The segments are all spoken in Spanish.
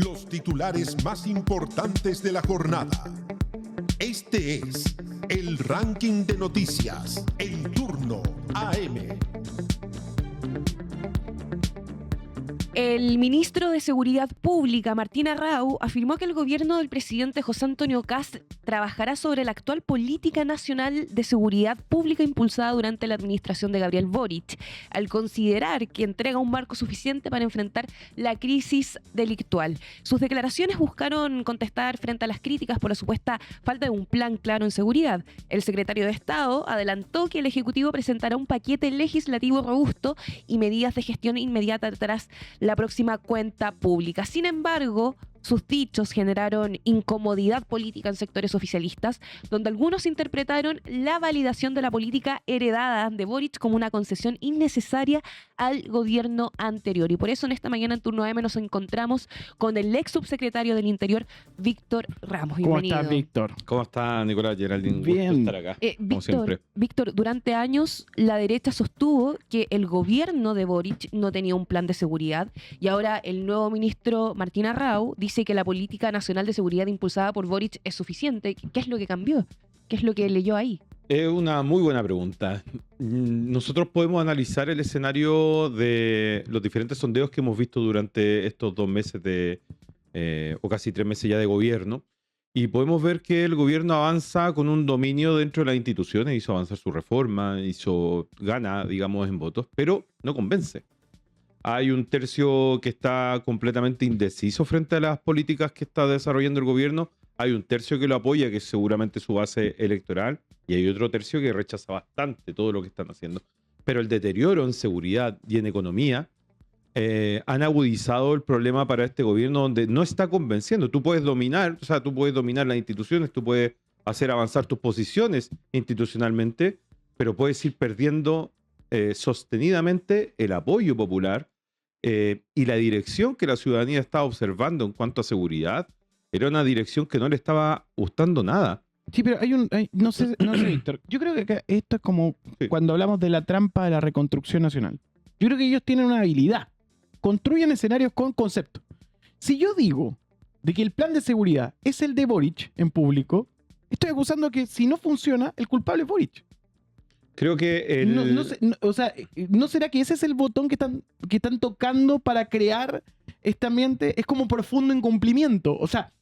los titulares más importantes de la jornada. Este es el ranking de noticias, El Turno AM. El ministro de Seguridad Pública, Martín Arrau, afirmó que el gobierno del presidente José Antonio Kast trabajará sobre la actual política nacional de seguridad pública impulsada durante la administración de Gabriel Boric, al considerar que entrega un marco suficiente para enfrentar la crisis delictual. Sus declaraciones buscaron contestar frente a las críticas por la supuesta falta de un plan claro en seguridad. El secretario de Estado adelantó que el Ejecutivo presentará un paquete legislativo robusto y medidas de gestión inmediata tras la próxima cuenta pública. Sin embargo, sus dichos generaron incomodidad política en sectores oficialistas, donde algunos interpretaron la validación de la política heredada de Boric como una concesión innecesaria al gobierno anterior. Y por eso en esta mañana en Turno AM nos encontramos con el ex subsecretario del Interior, Víctor Ramos. Bienvenido. ¿Cómo estás, Víctor? ¿Cómo está, Nicolás Geraldine? Bien. Gusto estar acá, como siempre. Víctor, durante años la derecha sostuvo que el gobierno de Boric no tenía un plan de seguridad y ahora el nuevo ministro Martín Arrau dice que la política nacional de seguridad impulsada por Boric es suficiente. ¿Qué es lo que cambió? ¿Qué es lo que leyó ahí? Es una muy buena pregunta. Nosotros podemos analizar el escenario de los diferentes sondeos que hemos visto durante estos 2 meses o casi 3 meses ya de gobierno, y podemos ver que el gobierno avanza con un dominio dentro de las instituciones, hizo avanzar su reforma, gana, digamos, en votos, pero no convence. Hay un tercio que está completamente indeciso frente a las políticas que está desarrollando el gobierno. Hay un tercio que lo apoya, que es seguramente su base electoral. Y hay otro tercio que rechaza bastante todo lo que están haciendo. Pero el deterioro en seguridad y en economía han agudizado el problema para este gobierno, donde no está convenciendo. Tú puedes dominar las instituciones, tú puedes hacer avanzar tus posiciones institucionalmente, pero puedes ir perdiendo sostenidamente el apoyo popular. Y la dirección que la ciudadanía estaba observando en cuanto a seguridad era una dirección que no le estaba gustando nada. Sí, pero no sé, Víctor. Yo creo que acá esto es como cuando hablamos de la trampa de la reconstrucción nacional. Yo creo que ellos tienen una habilidad. Construyen escenarios con conceptos. Si yo digo de que el plan de seguridad es el de Boric en público, estoy acusando que si no funciona, el culpable es Boric. Creo que ¿no será que ese es el botón que están tocando para crear este ambiente? Es como profundo incumplimiento. O sea,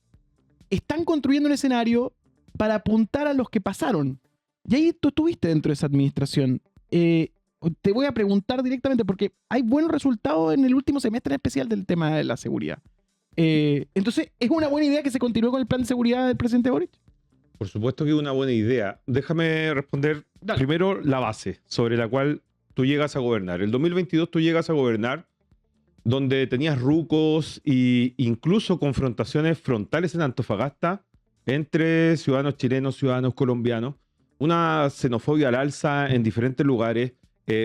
están construyendo un escenario para apuntar a los que pasaron. Y ahí tú estuviste dentro de esa administración. Te voy a preguntar directamente porque hay buenos resultados en el último semestre, en especial del tema de la seguridad. Entonces, ¿es una buena idea que se continúe con el plan de seguridad del presidente Boric? Por supuesto que es una buena idea. Déjame responder primero la base sobre la cual tú llegas a gobernar. El 2022 tú llegas a gobernar donde tenías rucos e incluso confrontaciones frontales en Antofagasta entre ciudadanos chilenos, ciudadanos colombianos, una xenofobia al alza en diferentes lugares.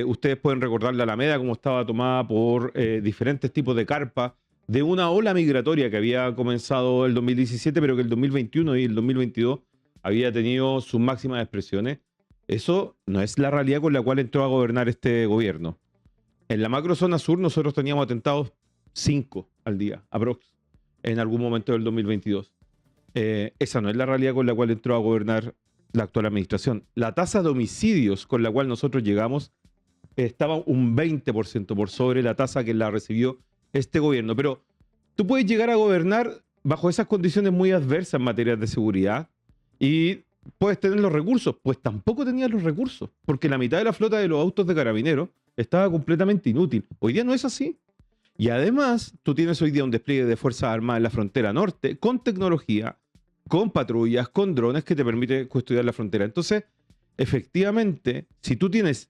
Ustedes pueden recordar la Alameda como estaba tomada por diferentes tipos de carpas, de una ola migratoria que había comenzado el 2017, pero que el 2021 y el 2022 había tenido sus máximas expresiones. Eso no es la realidad con la cual entró a gobernar este gobierno. En la macrozona sur nosotros teníamos atentados 5 al día, aprox, en algún momento del 2022. Esa no es la realidad con la cual entró a gobernar la actual administración. La tasa de homicidios con la cual nosotros llegamos estaba un 20% por sobre la tasa que la recibió este gobierno. Pero tú puedes llegar a gobernar bajo esas condiciones muy adversas en materia de seguridad y puedes tener los recursos. Pues tampoco tenías los recursos, porque la mitad de la flota de los autos de carabineros estaba completamente inútil. Hoy día no es así. Y además, tú tienes hoy día un despliegue de Fuerzas Armadas en la frontera norte, con tecnología, con patrullas, con drones que te permite custodiar la frontera. Entonces, efectivamente, si tú tienes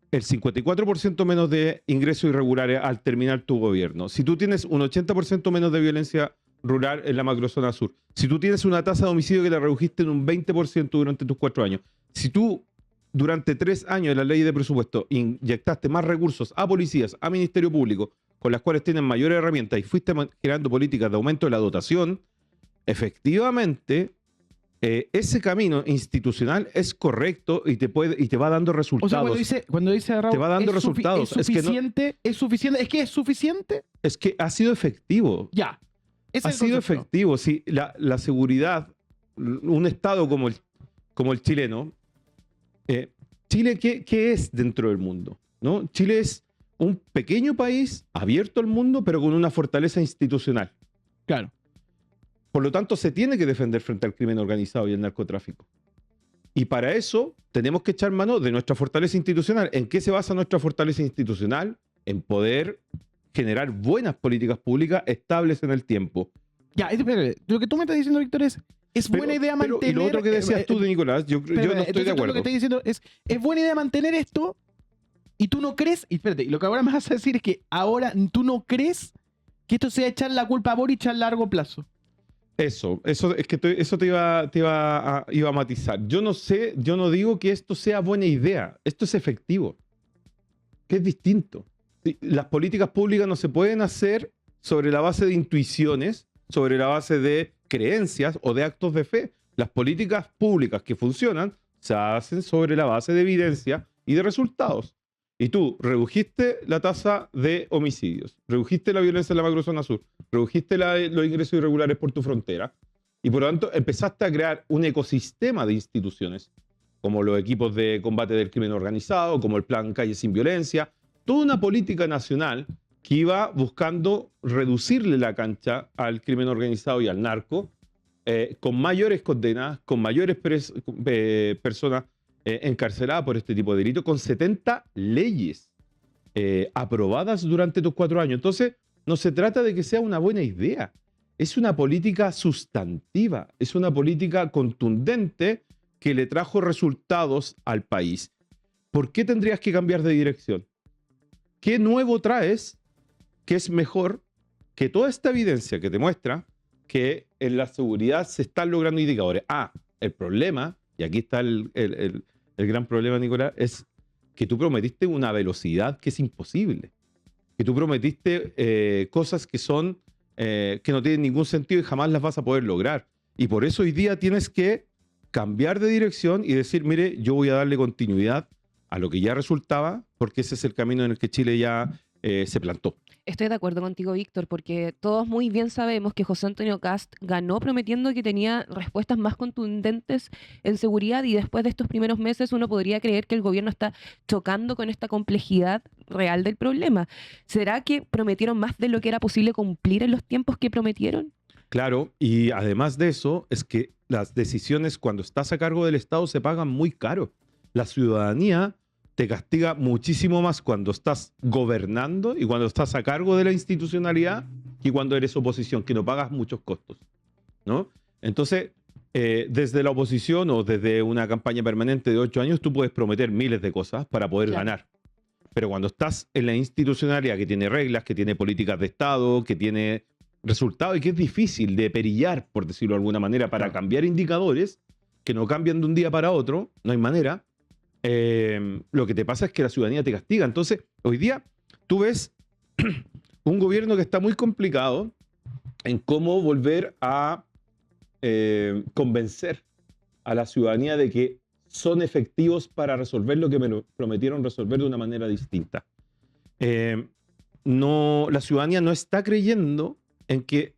el 54% menos de ingresos irregulares al terminar tu gobierno, si tú tienes un 80% menos de violencia rural en la macrozona sur, si tú tienes una tasa de homicidio que la redujiste en un 20% durante tus 4 años, si tú durante 3 años de la ley de presupuesto inyectaste más recursos a policías, a Ministerio Público, con las cuales tienen mayores herramientas y fuiste generando políticas de aumento de la dotación, efectivamente ese camino institucional es correcto y te va dando resultados. O sea, cuando dice Raúl, te va dando resultados. ¿Es suficiente? ¿Es suficiente? ¿Es que es suficiente? Es que ha sido efectivo. Ya. Ese Ha es el sido concepto. efectivo. Sí, la seguridad, un Estado como el chileno, Chile, ¿qué es dentro del mundo? ¿No? Chile es un pequeño país abierto al mundo, pero con una fortaleza institucional. Claro. Por lo tanto, se tiene que defender frente al crimen organizado y el narcotráfico. Y para eso tenemos que echar mano de nuestra fortaleza institucional. ¿En qué se basa nuestra fortaleza institucional? En poder generar buenas políticas públicas estables en el tiempo. Ya, espérate, lo que tú me estás diciendo, Víctor, es buena idea mantener... Y lo otro que decías tú, Nicolás, yo no estoy de entonces tú acuerdo. lo que estás diciendo es buena idea mantener esto y tú no crees... Y espérate, y lo que ahora me vas a decir es que ahora tú no crees que esto sea echar la culpa a Boric a largo plazo. Eso es que eso te iba a matizar. Yo no digo que esto sea buena idea. Esto es efectivo, que es distinto. Sí, las políticas públicas no se pueden hacer sobre la base de intuiciones, sobre la base de creencias o de actos de fe. Las políticas públicas que funcionan se hacen sobre la base de evidencia y de resultados. Y tú redujiste la tasa de homicidios, redujiste la violencia en la macrozona sur, redujiste los ingresos irregulares por tu frontera y por lo tanto empezaste a crear un ecosistema de instituciones, como los equipos de combate del crimen organizado, como el Plan Calle Sin Violencia, toda una política nacional que iba buscando reducirle la cancha al crimen organizado y al narco, con mayores condenas, con mayores personas encarcelada por este tipo de delito, con 70 leyes aprobadas durante tus 4 años. Entonces, no se trata de que sea una buena idea. Es una política sustantiva, es una política contundente que le trajo resultados al país. ¿Por qué tendrías que cambiar de dirección? ¿Qué nuevo traes que es mejor que toda esta evidencia que te muestra que en la seguridad se están logrando indicadores? El problema, y aquí está el gran problema, Nicolás, es que tú prometiste una velocidad que es imposible. Que tú prometiste cosas que no tienen ningún sentido y jamás las vas a poder lograr. Y por eso hoy día tienes que cambiar de dirección y decir, mire, yo voy a darle continuidad a lo que ya resultaba, porque ese es el camino en el que Chile ya se plantó. Estoy de acuerdo contigo, Víctor, porque todos muy bien sabemos que José Antonio Kast ganó prometiendo que tenía respuestas más contundentes en seguridad y después de estos primeros meses uno podría creer que el gobierno está chocando con esta complejidad real del problema. ¿Será que prometieron más de lo que era posible cumplir en los tiempos que prometieron? Claro, y además de eso, es que las decisiones cuando estás a cargo del Estado se pagan muy caro. La ciudadanía te castiga muchísimo más cuando estás gobernando y cuando estás a cargo de la institucionalidad que cuando eres oposición, que no pagas muchos costos, ¿no? Entonces, desde la oposición o desde una campaña permanente de 8 años, tú puedes prometer miles de cosas para poder ganar. Pero cuando estás en la institucionalidad que tiene reglas, que tiene políticas de Estado, que tiene resultados y que es difícil de perillar, por decirlo de alguna manera, para cambiar indicadores que no cambian de un día para otro, no hay manera. Lo que te pasa es que la ciudadanía te castiga. Entonces, hoy día tú ves un gobierno que está muy complicado en cómo volver a convencer a la ciudadanía de que son efectivos para resolver lo que me prometieron resolver de una manera distinta. La ciudadanía no está creyendo en que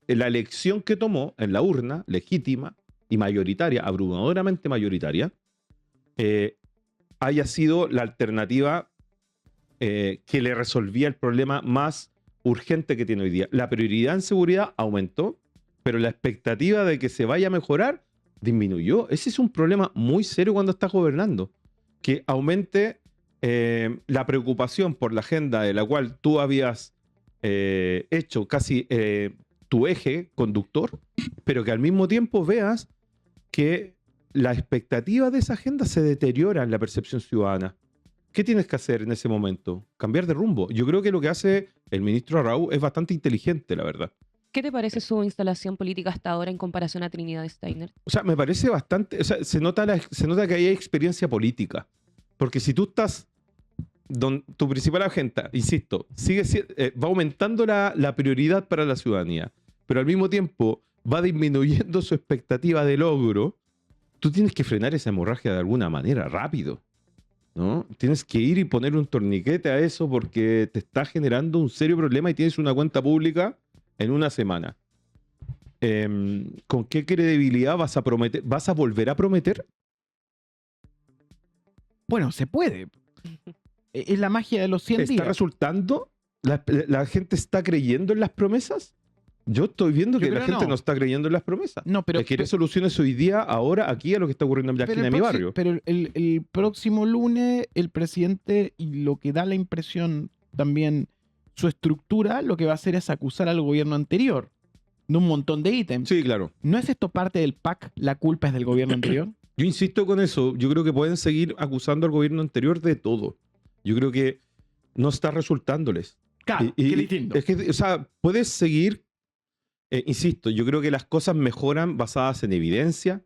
la elección que tomó en la urna, legítima y mayoritaria, abrumadoramente mayoritaria, haya sido la alternativa que le resolvía el problema más urgente que tiene hoy día. La prioridad en seguridad aumentó, pero la expectativa de que se vaya a mejorar disminuyó. Ese es un problema muy serio cuando estás gobernando. Que aumente la preocupación por la agenda de la cual tú habías hecho casi tu eje conductor, pero que al mismo tiempo veas que la expectativa de esa agenda se deteriora en la percepción ciudadana. ¿Qué tienes que hacer en ese momento? Cambiar de rumbo. Yo creo que lo que hace el ministro Arrau es bastante inteligente, la verdad. ¿Qué te parece su instalación política hasta ahora en comparación a Trinidad Steiner? O sea, me parece bastante... O sea, se nota que hay experiencia política. Porque si tú estás... tu principal agenda, insisto, va aumentando la prioridad para la ciudadanía, pero al mismo tiempo va disminuyendo su expectativa de logro. Tú tienes que frenar esa hemorragia de alguna manera, rápido, ¿no? Tienes que ir y poner un torniquete a eso porque te está generando un serio problema y tienes una cuenta pública en una semana, ¿con qué credibilidad vas a prometer? ¿Vas a volver a prometer? Bueno, se puede. Es la magia de los 100 ¿Está días. resultando? ¿La gente está creyendo en las promesas? Yo estoy viendo Yo que la creo gente no está creyendo en las promesas. No, pero Quiere soluciones hoy día, ahora, aquí, a lo que está ocurriendo en la esquina de mi barrio. Pero el próximo lunes, el presidente, y lo que da la impresión también, su estructura, lo que va a hacer es acusar al gobierno anterior de un montón de ítems. Sí, claro. ¿No es esto parte del PAC? ¿La culpa es del gobierno anterior? Yo insisto con eso. Yo creo que pueden seguir acusando al gobierno anterior de todo. Yo creo que no está resultándoles. Claro, qué distinto. Es que, o sea, puedes seguir, insisto, yo creo que las cosas mejoran basadas en evidencia,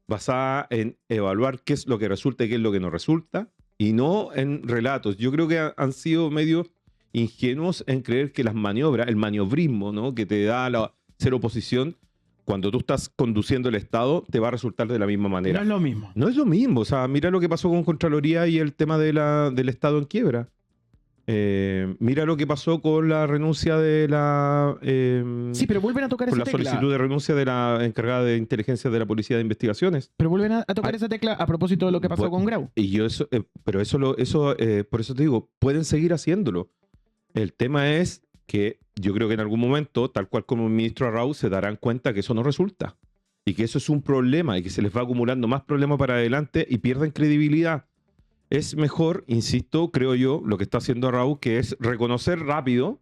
basadas en evaluar qué es lo que resulta y qué es lo que no resulta, y no en relatos. Yo creo que han sido medio ingenuos en creer que las maniobras, el maniobrismo, ¿no?, que te da ser oposición, cuando tú estás conduciendo el Estado, te va a resultar de la misma manera. No es lo mismo. No es lo mismo. O sea, mira lo que pasó con Contraloría y el tema del Estado en quiebra. Mira lo que pasó con la renuncia de la... Sí, pero vuelven a tocar con esa la tecla. solicitud de renuncia de la encargada de inteligencia de la Policía de Investigaciones. Pero vuelven a tocar esa tecla a propósito de lo que pasó con Grau. Y yo eso, pero por eso te digo, pueden seguir haciéndolo. El tema es que yo creo que en algún momento, tal cual como el ministro Arrau, se darán cuenta que eso no resulta. Y que eso es un problema y que se les va acumulando más problemas para adelante y pierden credibilidad. Es mejor, insisto, creo yo, lo que está haciendo Arrau, que es reconocer rápido,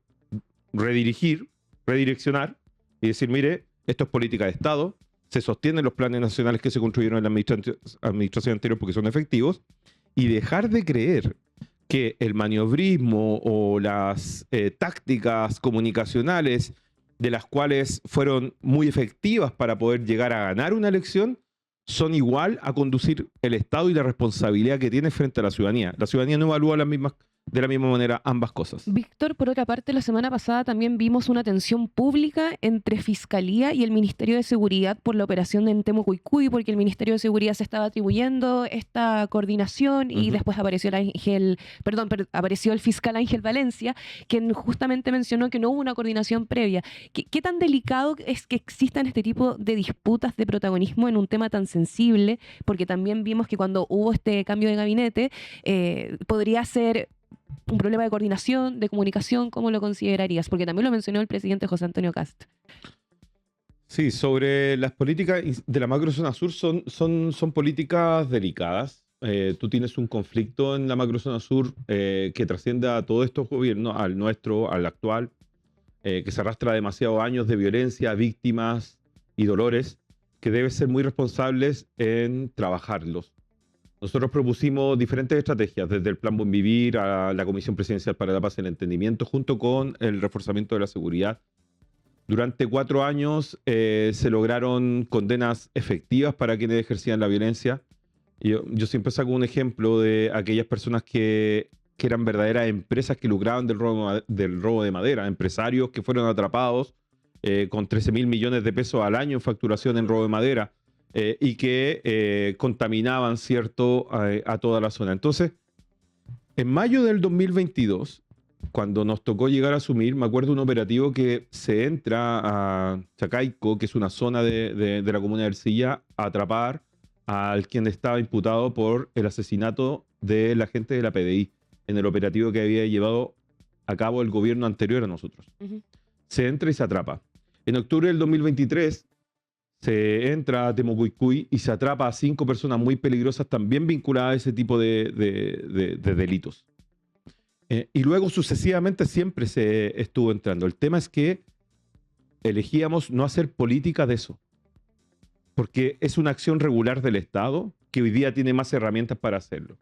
redireccionar y decir, mire, esto es política de Estado, se sostienen los planes nacionales que se construyeron en la administración anterior porque son efectivos, y dejar de creer que el maniobrismo o las tácticas comunicacionales de las cuales fueron muy efectivas para poder llegar a ganar una elección son igual a conducir el Estado y la responsabilidad que tiene frente a la ciudadanía. La ciudadanía no evalúa de la misma manera ambas cosas. Víctor, por otra parte, la semana pasada también vimos una tensión pública entre Fiscalía y el Ministerio de Seguridad por la operación en Temucuicui, porque el Ministerio de Seguridad se estaba atribuyendo esta coordinación y después apareció apareció el fiscal Ángel Valencia, quien justamente mencionó que no hubo una coordinación previa. ¿Qué tan delicado es que existan este tipo de disputas de protagonismo en un tema tan sensible? Porque también vimos que cuando hubo este cambio de gabinete, podría ser un problema de coordinación, de comunicación. ¿Cómo lo considerarías? Porque también lo mencionó el presidente José Antonio Kast. Sí, sobre las políticas de la macrozona sur son políticas delicadas. Tú tienes un conflicto en la macrozona sur que trasciende a todos estos gobiernos, al nuestro, al actual, que se arrastra demasiados años de violencia, víctimas y dolores, que deben ser muy responsables en trabajarlos. Nosotros propusimos diferentes estrategias, desde el Plan Buen Vivir a la Comisión Presidencial para la Paz y el Entendimiento, junto con el reforzamiento de la seguridad. Durante 4 años se lograron condenas efectivas para quienes ejercían la violencia. Yo siempre saco un ejemplo de aquellas personas que eran verdaderas empresas que lucraban del robo de madera, empresarios que fueron atrapados con 13.000 millones de pesos al año en facturación en robo de madera. Y que contaminaban, ¿cierto?, a toda la zona. Entonces, en mayo del 2022, cuando nos tocó llegar a asumir, me acuerdo de un operativo que se entra a Chacaico, que es una zona de la comuna de Ercilla, a atrapar al quien estaba imputado por el asesinato del agente de la PDI, en el operativo que había llevado a cabo el gobierno anterior a nosotros. Se entra y se atrapa. En octubre del 2023, se entra a Temucuicui y se atrapa a 5 personas muy peligrosas también vinculadas a ese tipo de delitos. Y luego sucesivamente siempre se estuvo entrando. El tema es que elegíamos no hacer política de eso, porque es una acción regular del Estado que hoy día tiene más herramientas para hacerlo.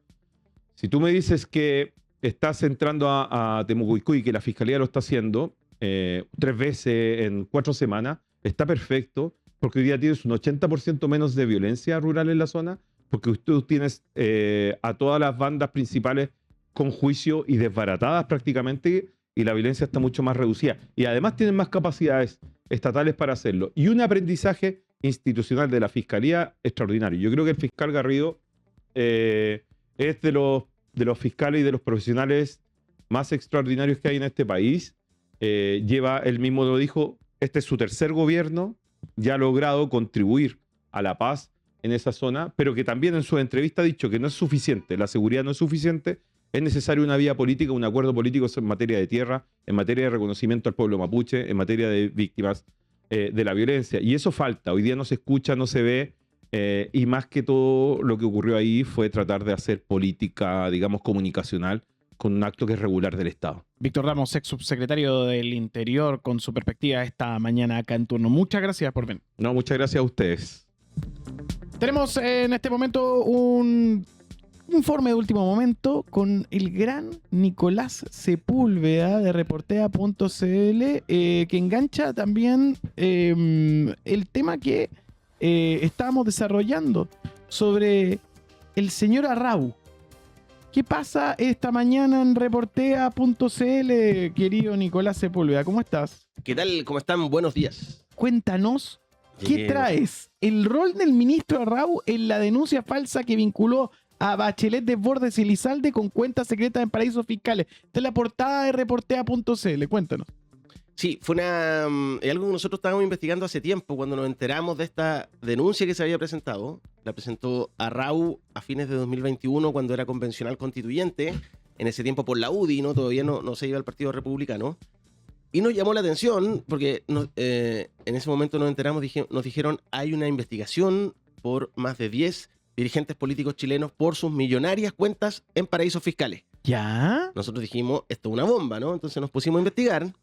Si tú me dices que estás entrando a Temucuicui y que la Fiscalía lo está haciendo 3 veces en 4 semanas, está perfecto, porque hoy día tienes un 80% menos de violencia rural en la zona, porque tú tienes a todas las bandas principales con juicio y desbaratadas prácticamente, y la violencia está mucho más reducida. Y además tienen más capacidades estatales para hacerlo. Y un aprendizaje institucional de la Fiscalía extraordinario. Yo creo que el fiscal Garrido es de los fiscales y de los profesionales más extraordinarios que hay en este país. Él mismo lo dijo, este es su tercer gobierno, ya ha logrado contribuir a la paz en esa zona, pero que también en su entrevista ha dicho que no es suficiente, la seguridad no es suficiente, es necesario una vía política, un acuerdo político en materia de tierra, en materia de reconocimiento al pueblo mapuche, en materia de víctimas de la violencia. Y eso falta, hoy día no se escucha, no se ve, y más que todo lo que ocurrió ahí fue tratar de hacer política, digamos, comunicacional con un acto que es regular del Estado. Víctor Ramos, ex subsecretario del Interior, con su perspectiva esta mañana acá en turno. Muchas gracias por venir. No, muchas gracias a ustedes. Tenemos en este momento un informe de último momento con el gran Nicolás Sepúlveda de reportea.cl, que engancha también el tema que estábamos desarrollando sobre el señor Arrau. ¿Qué pasa esta mañana en reportea.cl, querido Nicolás Sepúlveda? ¿Cómo estás? ¿Qué tal? ¿Cómo están? Buenos días. Cuéntanos, ¿qué Llegué. traes? El rol del ministro Arrau en la denuncia falsa que vinculó a Bachelet Desbordes y Elizalde con cuentas secretas en paraísos fiscales. Esta es la portada de reportea.cl. Cuéntanos. Sí, fue algo que nosotros estábamos investigando hace tiempo cuando nos enteramos de esta denuncia que se había presentado. La presentó Arrau a fines de 2021 cuando era convencional constituyente, en ese tiempo por la UDI, ¿no? Todavía no se iba al Partido Republicano. Y nos llamó la atención porque en ese momento nos enteramos, nos dijeron hay una investigación por más de 10 dirigentes políticos chilenos por sus millonarias cuentas en paraísos fiscales. ¿Ya? Nosotros dijimos, esto es una bomba, ¿no? Entonces nos pusimos a investigar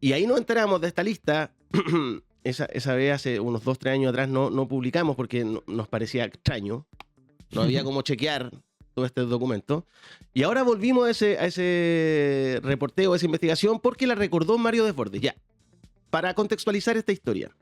y ahí nos enteramos de esta lista. Esa vez hace unos 2-3 años atrás no publicamos porque nos parecía extraño. No había cómo chequear todo este documento. Y ahora volvimos a ese reporteo, a esa investigación, porque la recordó Mario Desbordes. Ya, para contextualizar esta historia.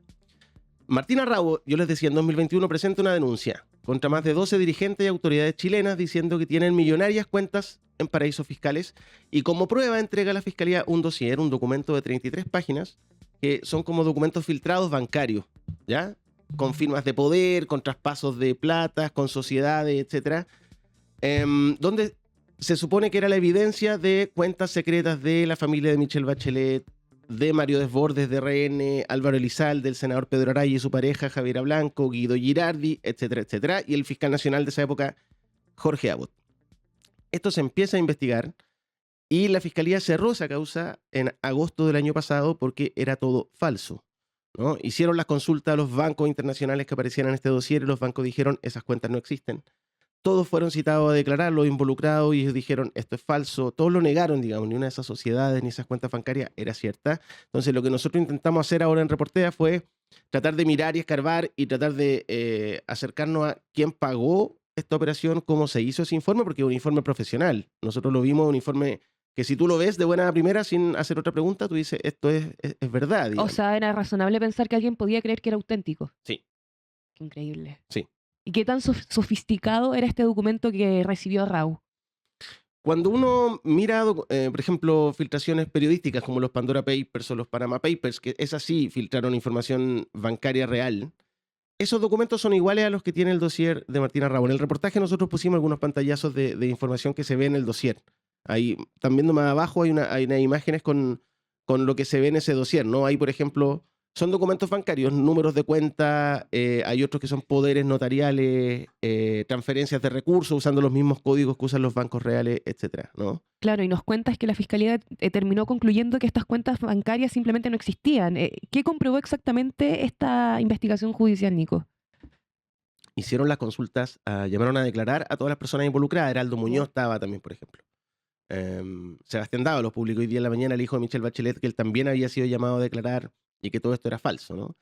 Martín Arrau, yo les decía, en 2021 presenta una denuncia contra más de 12 dirigentes y autoridades chilenas diciendo que tienen millonarias cuentas en paraísos fiscales y como prueba entrega a la Fiscalía un dossier, un documento de 33 páginas que son como documentos filtrados bancarios, ¿ya? Con firmas de poder, con traspasos de plata, con sociedades, etcétera, donde se supone que era la evidencia de cuentas secretas de la familia de Michelle Bachelet, de Mario Desbordes de RN, Álvaro Elizalde, del senador Pedro Araya y su pareja Javiera Blanco, Guido Girardi, etcétera, etcétera, y el fiscal nacional de esa época, Jorge Abbott. Esto se empieza a investigar y la fiscalía cerró esa causa en agosto del año pasado porque era todo falso, ¿no? Hicieron las consultas a los bancos internacionales que aparecían en este dossier y los bancos dijeron esas cuentas no existen. Todos fueron citados a declarar, los involucrados, y ellos dijeron esto es falso. Todos lo negaron, digamos, ni una de esas sociedades ni esas cuentas bancarias era cierta. Entonces lo que nosotros intentamos hacer ahora en Reportea fue tratar de mirar y escarbar y tratar de acercarnos a quién pagó esta operación, cómo se hizo ese informe, porque es un informe profesional. Nosotros lo vimos, un informe que si tú lo ves de buena primera sin hacer otra pregunta, tú dices, esto es verdad. Digamos. O sea, era razonable pensar que alguien podía creer que era auténtico. Sí. Qué increíble. Sí. ¿Y qué tan sofisticado era este documento que recibió Arrau? Cuando uno mira, por ejemplo, filtraciones periodísticas como los Pandora Papers o los Panama Papers, que es así, filtraron información bancaria real, esos documentos son iguales a los que tiene el dossier de Martín Arrau. En el reportaje nosotros pusimos algunos pantallazos de información que se ve en el dossier. Ahí, están viendo más abajo, hay unas imágenes con lo que se ve en ese dossier, ¿no? Ahí, por ejemplo, son documentos bancarios, números de cuenta, hay otros que son poderes notariales, transferencias de recursos usando los mismos códigos que usan los bancos reales, etcétera, ¿no? Claro, y nos cuentas que la Fiscalía terminó concluyendo que estas cuentas bancarias simplemente no existían. ¿Qué comprobó exactamente esta investigación judicial, Nico? Hicieron las consultas, llamaron a declarar a todas las personas involucradas. Heraldo Muñoz estaba también, por ejemplo. Sebastián Dávalos publicó hoy día en la mañana, el hijo de Michelle Bachelet, que él también había sido llamado a declarar y que todo esto era falso, ¿no?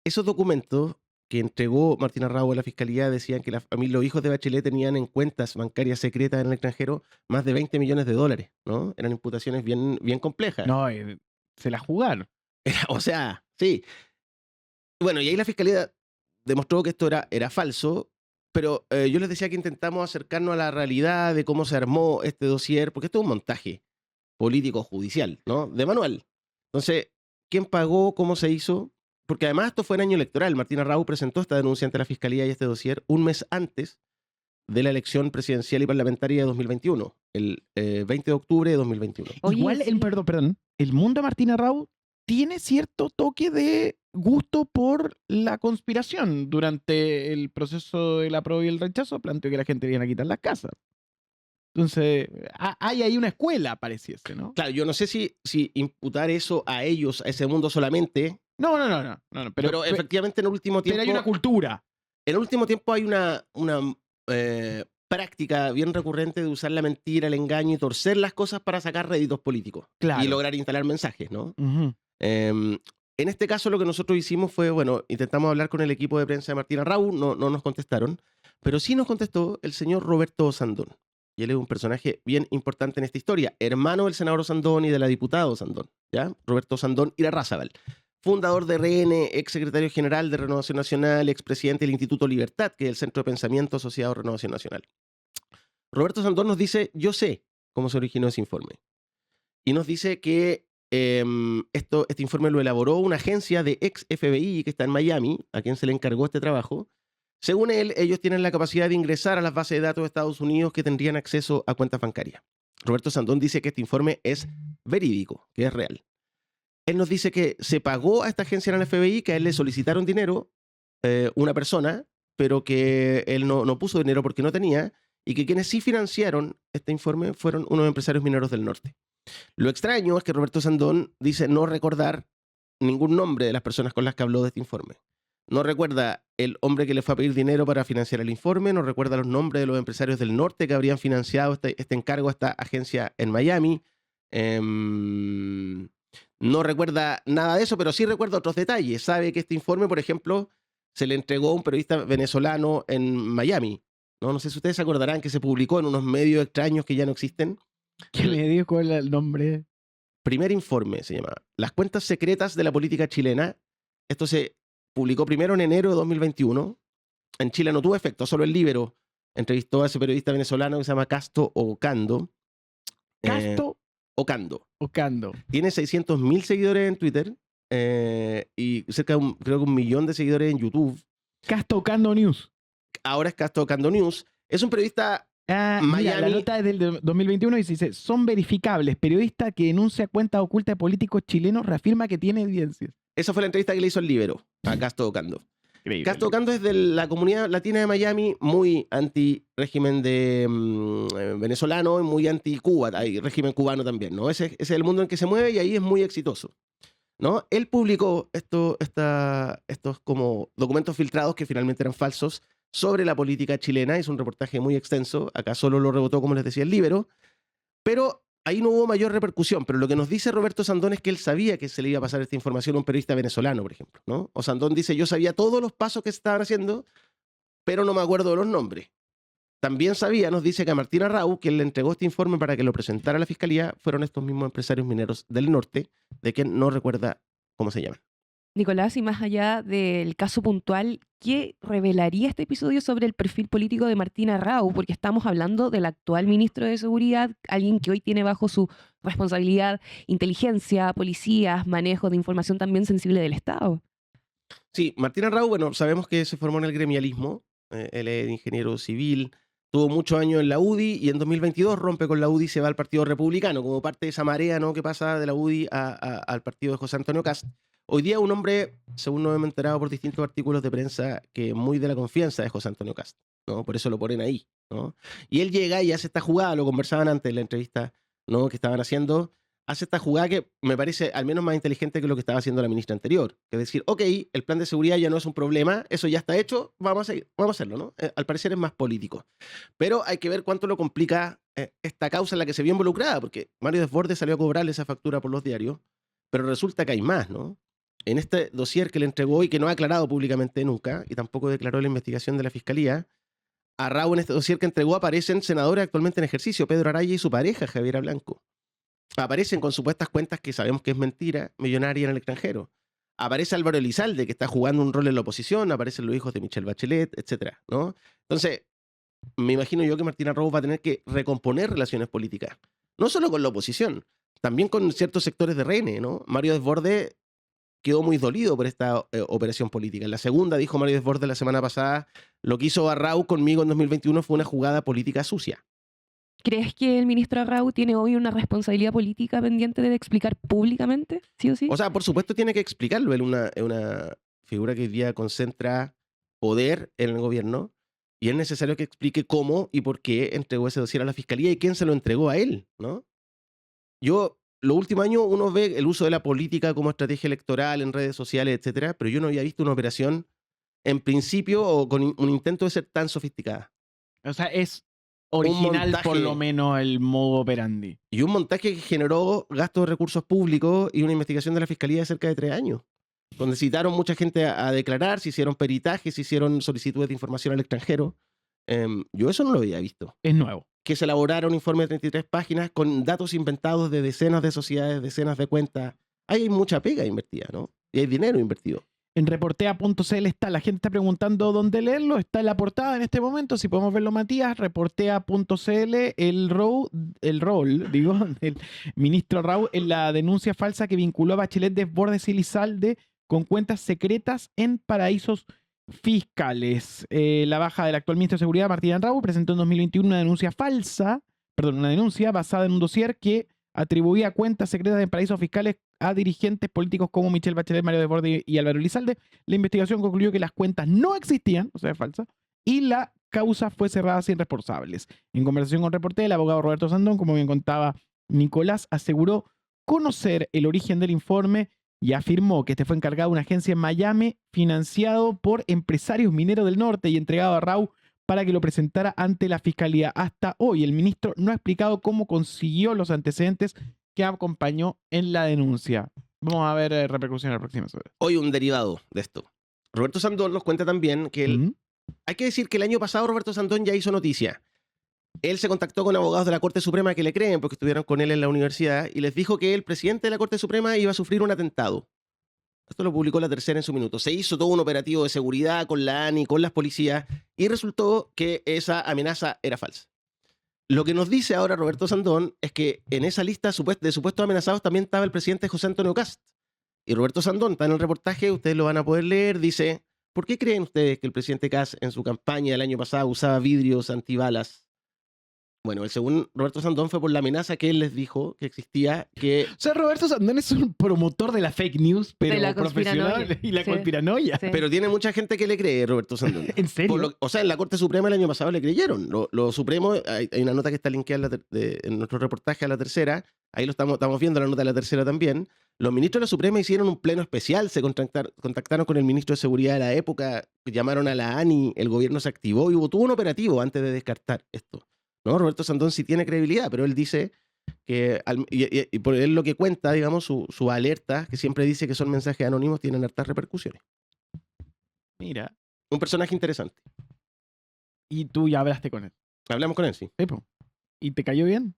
Esos documentos que entregó Martín Arrau a la Fiscalía decían que los hijos de Bachelet tenían en cuentas bancarias secretas en el extranjero más de 20 millones de dólares, ¿no? Eran imputaciones bien, bien complejas. No, se la jugaron. O sea, sí. Bueno, y ahí la Fiscalía demostró que esto era falso, pero yo les decía que intentamos acercarnos a la realidad de cómo se armó este dossier, porque esto es un montaje político-judicial, ¿no? De manual. Entonces, ¿quién pagó? ¿Cómo se hizo? Porque además esto fue en año electoral. Martín Arrau presentó esta denuncia ante la Fiscalía y este dossier un mes antes de la elección presidencial y parlamentaria de 2021, el 20 de octubre de 2021. Oye, Igual, sí. perdón, el mundo de Martín Arrau tiene cierto toque de gusto por la conspiración. Durante el proceso del apruebo y el rechazo planteó que la gente viene a quitar las casas. Entonces, hay ahí una escuela, pareciese, ¿no? Claro, yo no sé si imputar eso a ellos, a ese mundo solamente, No, pero efectivamente en el último tiempo... pero hay una cultura. En el último tiempo hay una práctica bien recurrente de usar la mentira, el engaño y torcer las cosas para sacar réditos políticos. Claro. Y lograr instalar mensajes, ¿no? Ujú. En este caso lo que nosotros hicimos fue, bueno, intentamos hablar con el equipo de prensa de Martín Arrau, no nos contestaron, pero sí nos contestó el señor Roberto Sandón. Y él es un personaje bien importante en esta historia, hermano del senador Sandón y de la diputada Sandón, ¿ya? Roberto Sandón Irarrázaval, fundador de RN, ex secretario general de Renovación Nacional, expresidente del Instituto Libertad, que es el Centro de Pensamiento asociado a Renovación Nacional. Roberto Sandón nos dice, yo sé cómo se originó ese informe. Y nos dice que este informe lo elaboró una agencia de ex FBI que está en Miami, a quien se le encargó este trabajo. Según él, ellos tienen la capacidad de ingresar a las bases de datos de Estados Unidos que tendrían acceso a cuentas bancarias. Roberto Sandón dice que este informe es verídico, que es real. Él nos dice que se pagó a esta agencia en el FBI, que a él le solicitaron dinero, una persona, pero que él no puso dinero porque no tenía, y que quienes sí financiaron este informe fueron unos empresarios mineros del norte. Lo extraño es que Roberto Sandón dice no recordar ningún nombre de las personas con las que habló de este informe. No recuerda el hombre que le fue a pedir dinero para financiar el informe, no recuerda los nombres de los empresarios del norte que habrían financiado este encargo a esta agencia en Miami. No recuerda nada de eso, pero sí recuerda otros detalles. Sabe que este informe, por ejemplo, se le entregó a un periodista venezolano en Miami. No sé si ustedes se acordarán que se publicó en unos medios extraños que ya no existen. ¿Qué le dijo? ¿Cuál era el nombre? Primer informe se llama Las cuentas secretas de la política chilena. Esto se publicó primero en enero de 2021. En Chile no tuvo efecto, solo el Libero entrevistó a ese periodista venezolano que se llama Casto Ocando. ¿Casto? Ocando. Tiene 600.000 seguidores en Twitter y cerca de creo que 1 millón de seguidores en YouTube. Casto Ocando News. Ahora es Casto Ocando News. Es un periodista Miami. Mira, la nota es del 2021 y dice, son verificables. Periodista que denuncia cuentas ocultas de políticos chilenos reafirma que tiene evidencias. Esa fue la entrevista que le hizo el Libero a Casto Ocando. Increíble. Casto Ocando es de la comunidad latina de Miami, muy anti-régimen de venezolano y muy anti-Cuba, hay régimen cubano también, ¿no? Ese es el mundo en que se mueve y ahí es muy exitoso, ¿no? Él publicó estos como documentos filtrados que finalmente eran falsos sobre la política chilena, hizo un reportaje muy extenso, acá solo lo rebotó, como les decía, el Libero, pero ahí no hubo mayor repercusión, pero lo que nos dice Roberto Sandón es que él sabía que se le iba a pasar esta información a un periodista venezolano, por ejemplo, ¿no? O Sandón dice, yo sabía todos los pasos que se estaban haciendo, pero no me acuerdo de los nombres. También sabía, nos dice que a Martín Arrau, quien le entregó este informe para que lo presentara a la fiscalía, fueron estos mismos empresarios mineros del norte, de quien no recuerda cómo se llaman. Nicolás, y más allá del caso puntual, ¿qué revelaría este episodio sobre el perfil político de Martín Arrau? Porque estamos hablando del actual ministro de Seguridad, alguien que hoy tiene bajo su responsabilidad inteligencia, policías, manejo de información también sensible del Estado. Sí, Martín Arrau, bueno, sabemos que se formó en el gremialismo, él es ingeniero civil, tuvo muchos años en la UDI y en 2022 rompe con la UDI y se va al Partido Republicano, como parte de esa marea, ¿no?, que pasa de la UDI al partido de José Antonio Kast. Hoy día un hombre, según nos hemos enterado por distintos artículos de prensa, que muy de la confianza de José Antonio Kast, ¿no? Por eso lo ponen ahí, ¿no? Y él llega y hace esta jugada, lo conversaban antes en la entrevista, ¿no?, que estaban haciendo, hace esta jugada que me parece al menos más inteligente que lo que estaba haciendo la ministra anterior, que es decir, ok, el plan de seguridad ya no es un problema, eso ya está hecho, vamos a hacerlo, ¿no? Al parecer es más político. Pero hay que ver cuánto lo complica esta causa en la que se vio involucrada, porque Mario Desbordes salió a cobrarle esa factura por los diarios, pero resulta que hay más, ¿no? En este dossier que le entregó y que no ha aclarado públicamente nunca, y tampoco declaró la investigación de la Fiscalía, Arrau en este dossier que entregó aparecen senadores actualmente en ejercicio, Pedro Araya y su pareja, Javiera Blanco. Aparecen con supuestas cuentas que sabemos que es mentira, millonaria en el extranjero. Aparece Álvaro Elizalde, que está jugando un rol en la oposición, aparecen los hijos de Michelle Bachelet, etc., ¿no? Entonces, me imagino yo que Martín Arrau va a tener que recomponer relaciones políticas, no solo con la oposición, también con ciertos sectores de RN, ¿no? Mario Desbordes quedó muy dolido por esta operación política. En la segunda, dijo Mario Desbordes la semana pasada, lo que hizo Arrau conmigo en 2021 fue una jugada política sucia. ¿Crees que el ministro Arrau tiene hoy una responsabilidad política pendiente de explicar públicamente, sí o sí? O sea, por supuesto tiene que explicarlo. Él es una figura que hoy día concentra poder en el gobierno y es necesario que explique cómo y por qué entregó ese dossier a la fiscalía y quién se lo entregó a él, ¿no? Los últimos años uno ve el uso de la política como estrategia electoral en redes sociales, etcétera, pero yo no había visto una operación en principio o con un intento de ser tan sofisticada. O sea, es original montaje. por lo menos el modo operandi. Y un montaje que generó gastos de recursos públicos y una investigación de la fiscalía de cerca de 3 años, donde citaron mucha gente a declarar, se hicieron peritajes, se hicieron solicitudes de información al extranjero. Yo eso no lo había visto. Es nuevo. Que se elaborara un informe de 33 páginas con datos inventados de decenas de sociedades, decenas de cuentas. Ahí hay mucha pega invertida, ¿no? Y hay dinero invertido. En reportea.cl está, la gente está preguntando dónde leerlo, está en la portada en este momento, si podemos verlo, Matías, reportea.cl, el rol del ministro Rau en la denuncia falsa que vinculó a Bachelet, Desbordes y Elizalde con cuentas secretas en paraísos fiscales. La baja del actual ministro de Seguridad, Martín Rau, presentó en 2021 una denuncia basada en un dossier que atribuía cuentas secretas en paraísos fiscales a dirigentes políticos como Michelle Bachelet, Mario Desbordes y Álvaro Elizalde. La investigación concluyó que las cuentas no existían, o sea, es falsa, y la causa fue cerrada sin responsables. En conversación con Reporté, el abogado Roberto Sandón, como bien contaba Nicolás, aseguró conocer el origen del informe y afirmó que este fue encargado de una agencia en Miami, financiado por empresarios mineros del norte y entregado a Rau para que lo presentara ante la fiscalía. Hasta hoy el ministro no ha explicado cómo consiguió los antecedentes que acompañó en la denuncia. Vamos a ver repercusiones próximas. Hoy un derivado de esto. Roberto Sandón nos cuenta también que hay que decir que el año pasado Roberto Sandón ya hizo noticia. Él se contactó con abogados de la Corte Suprema que le creen porque estuvieron con él en la universidad y les dijo que el presidente de la Corte Suprema iba a sufrir un atentado. Esto lo publicó La Tercera en su minuto. Se hizo todo un operativo de seguridad con la ANI, con las policías, y resultó que esa amenaza era falsa. Lo que nos dice ahora Roberto Sandón es que en esa lista de supuestos amenazados también estaba el presidente José Antonio Kast. Y Roberto Sandón está en el reportaje, ustedes lo van a poder leer, dice, ¿por qué creen ustedes que el presidente Kast en su campaña el año pasado usaba vidrios antibalas? Bueno, según Roberto Sandón fue por la amenaza que él les dijo que existía, que... O sea, Roberto Sandón es un promotor de la fake news, pero de la profesional y la sí. conspiranoia. Sí. Pero tiene mucha gente que le cree, Roberto Sandón. ¿En serio? O sea, en la Corte Suprema el año pasado le creyeron. Lo Supremo, hay una nota que está linkeada en nuestro reportaje a La Tercera, ahí lo estamos viendo la nota de La Tercera también. Los ministros de la Suprema hicieron un pleno especial, se contactaron con el ministro de Seguridad de la época, llamaron a la ANI, el gobierno se activó y hubo todo un operativo antes de descartar esto. ¿No? Roberto Sandón sí tiene credibilidad, pero él dice que, y por él lo que cuenta, digamos, su alerta, que siempre dice que son mensajes anónimos, tienen hartas repercusiones. Mira. Un personaje interesante. Y tú ya hablaste con él. Hablamos con él, sí. Epo. ¿Y te cayó bien?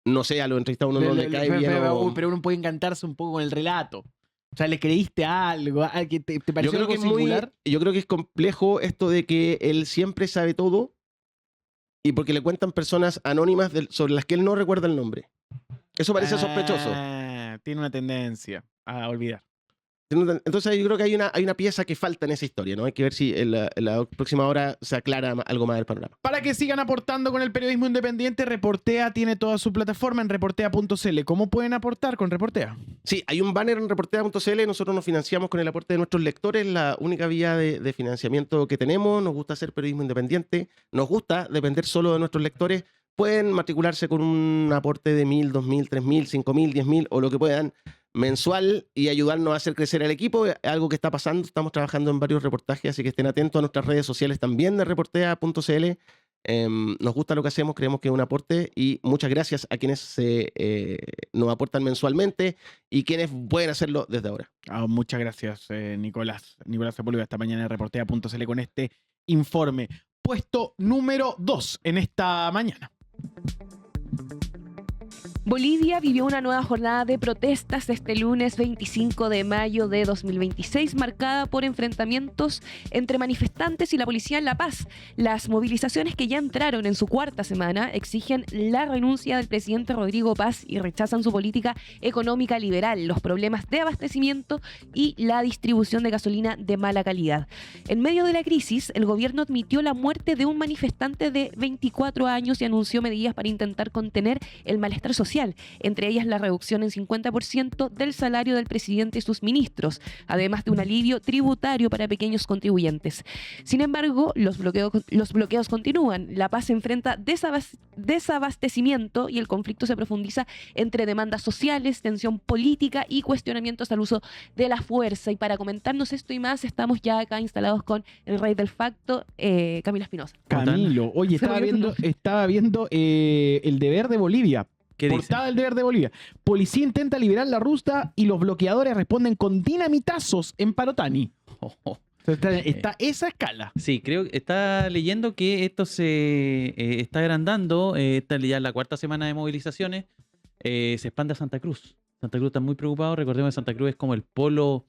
No sé, a lo entrevistado uno no le cae bien. Pero uno puede encantarse un poco con el relato. O sea, ¿le creíste a algo? ¿Que te pareció algo singular? Yo creo que es complejo esto de que él siempre sabe todo y porque le cuentan personas anónimas sobre las que él no recuerda el nombre. Eso parece sospechoso. Tiene una tendencia a olvidar. Entonces yo creo que hay una pieza que falta en esa historia, ¿no? Hay que ver si en la próxima hora se aclara algo más del panorama. Para que sigan aportando con el periodismo independiente, Reportea tiene toda su plataforma en reportea.cl. ¿Cómo pueden aportar con Reportea? Sí, hay un banner en reportea.cl. Nosotros nos financiamos con el aporte de nuestros lectores, la única vía de financiamiento que tenemos. Nos gusta hacer periodismo independiente, nos gusta depender solo de nuestros lectores. Pueden matricularse con un aporte de 1.000, 2.000, 3.000, 5.000, 10.000 o lo que puedan mensual y ayudarnos a hacer crecer el equipo. Algo que está pasando, estamos trabajando en varios reportajes, así que estén atentos a nuestras redes sociales también de reportea.cl. Nos gusta lo que hacemos, creemos que es un aporte y muchas gracias a quienes nos aportan mensualmente y quienes pueden hacerlo desde ahora. Muchas gracias, Nicolás. Nicolás Sepúlveda esta mañana en reportea.cl con este informe. Puesto número 2 en esta mañana. Bolivia vivió una nueva jornada de protestas este lunes 25 de mayo de 2026, marcada por enfrentamientos entre manifestantes y la policía en La Paz. Las movilizaciones, que ya entraron en su cuarta semana, exigen la renuncia del presidente Rodrigo Paz y rechazan su política económica liberal, los problemas de abastecimiento y la distribución de gasolina de mala calidad. En medio de la crisis, el gobierno admitió la muerte de un manifestante de 24 años y anunció medidas para intentar contener el malestar social, entre ellas la reducción en 50% del salario del presidente y sus ministros, además de un alivio tributario para pequeños contribuyentes. Sin embargo, los bloqueos continúan. La Paz enfrenta desabastecimiento y el conflicto se profundiza entre demandas sociales, tensión política y cuestionamientos al uso de la fuerza. Y para comentarnos esto y más, estamos ya acá instalados con el rey del facto, Camilo Espinosa. Camilo, oye, estaba viendo El Deber de Bolivia. ¿Qué dice? Portada del Deber de Bolivia. Policía intenta liberar la ruta y los bloqueadores responden con dinamitazos en Parotani. Está esa escala. Sí, creo que está leyendo que esto se está agrandando. Esta ya es la cuarta semana de movilizaciones. Se expande a Santa Cruz. Santa Cruz está muy preocupado. Recordemos que Santa Cruz es como el polo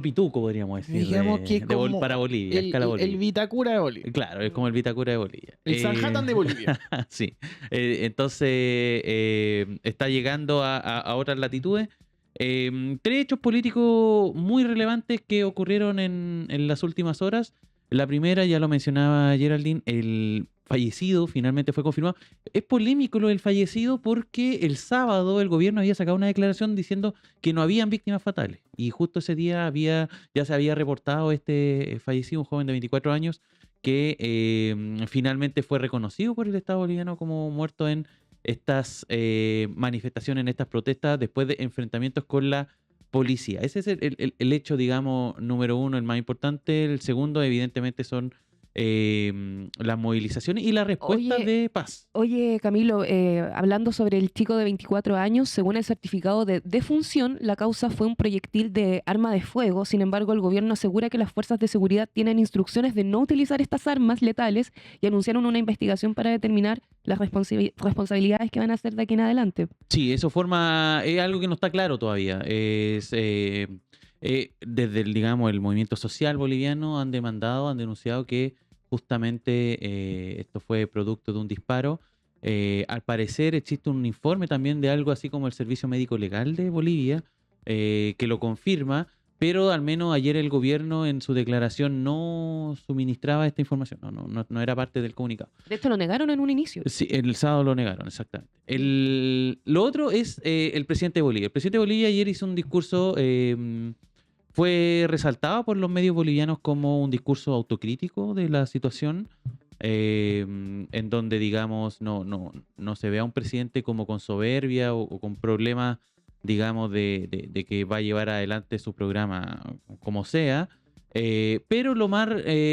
pituco, podríamos decir. Digamos que es como para Bolivia, escala Bolivia. el Vitacura de Bolivia. Claro, es como el Vitacura de Bolivia. El Sanhattan de Bolivia. Sí. Entonces, está llegando a otras latitudes. Tres hechos políticos muy relevantes que ocurrieron en las últimas horas. La primera, ya lo mencionaba Geraldine, el fallecido finalmente fue confirmado. Es polémico lo del fallecido porque el sábado el gobierno había sacado una declaración diciendo que no habían víctimas fatales. Y justo ese día ya se había reportado este fallecido, un joven de 24 años, que finalmente fue reconocido por el Estado boliviano como muerto en estas manifestaciones, en estas protestas, después de enfrentamientos con la policía. Ese es el hecho, digamos, número uno, el más importante. El segundo, evidentemente, son las movilizaciones y la respuesta de paz. Oye, Camilo, hablando sobre el chico de 24 años, según el certificado de defunción, la causa fue un proyectil de arma de fuego. Sin embargo, el gobierno asegura que las fuerzas de seguridad tienen instrucciones de no utilizar estas armas letales y anunciaron una investigación para determinar las responsabilidades que van a hacer de aquí en adelante. Sí, eso es algo que no está claro todavía. Desde el movimiento social boliviano han denunciado que justamente esto fue producto de un disparo. Al parecer existe un informe también de algo así como el Servicio Médico Legal de Bolivia que lo confirma, pero al menos ayer el gobierno en su declaración no suministraba esta información, no era parte del comunicado. De hecho, lo negaron en un inicio. Sí, el sábado lo negaron, exactamente. Lo otro es el presidente de Bolivia. El presidente de Bolivia ayer hizo un discurso... fue resaltado por los medios bolivianos como un discurso autocrítico de la situación, en donde, digamos, no se ve a un presidente como con soberbia o con problemas, digamos, de que va a llevar adelante su programa como sea. Pero lo más